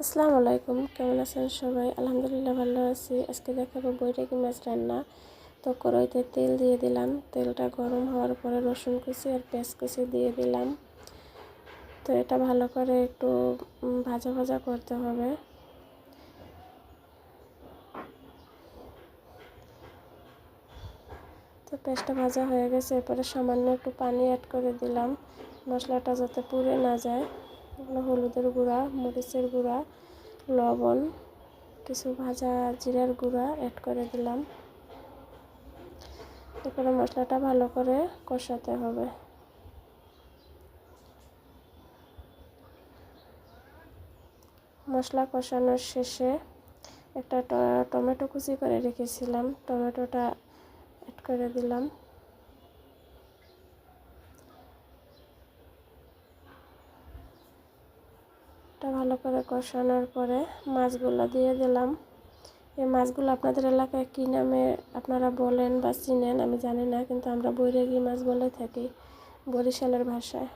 আসসালামু আলাইকুম, কেমন আছেন সবাই? আলহামদুলিল্লাহ ভালো আছি। আজকে দেখাবো বৈরাগী মাছ রান্না। তো কড়াইতে তেল দিয়ে দিলাম। তেলটা গরম হওয়ার পরে রসুন কুচি আর পেঁয়াজ কুচি দিয়ে দিলাম। তো এটা ভালো করে একটু ভাজা ভাজা করতে হবে। তো পেঁয়াজটা ভাজা হয়ে গেছে, এরপরে সামান্য একটু পানি অ্যাড করে দিলাম, মশলাটা যাতে পুড়ে না যায়। হলুদের গুঁড়া, মরিচের গুঁড়া, লবণ, কিছু ভাজা জিরার গুঁড়া অ্যাড করে দিলাম। এরপরে মশলাটা ভালো করে কষাতে হবে। মশলা কষানোর শেষে একটা টমেটো কুচি করে রেখেছিলাম, টমেটোটা অ্যাড করে দিলাম। এটা ভালো করে কষানোর পরে মাছগুলো দিয়ে দিলাম। এই মাছগুলো আপনাদের এলাকায় কী নামে আপনারা বলেন বা চিনেন আমি জানি না, কিন্তু আমরা বৈরাগী মাছ বলে থাকি বরিশালের ভাষায়।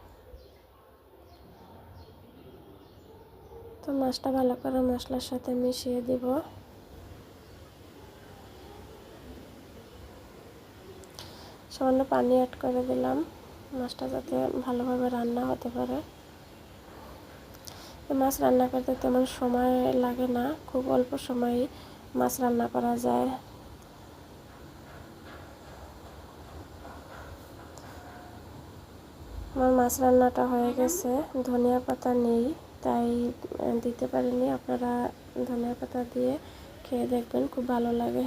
তো মাছটা ভালো করে মশলার সাথে মিশিয়ে দিব। সামান্য পানি অ্যাড করে দিলাম, মাছটা যাতে ভালোভাবে রান্না হতে পারে। মাছ রান্না করতে তেমন সময় লাগে না, খুব অল্প সময়ে মাছ রান্না করা যায়। আমার মাছ রান্নাটা হয়ে গেছে। ধনিয়া পাতা নেই তাই দিতে পারিনি, আপনারা ধনিয়া পাতা দিয়ে খেয়ে দেখবেন, খুব ভালো লাগে।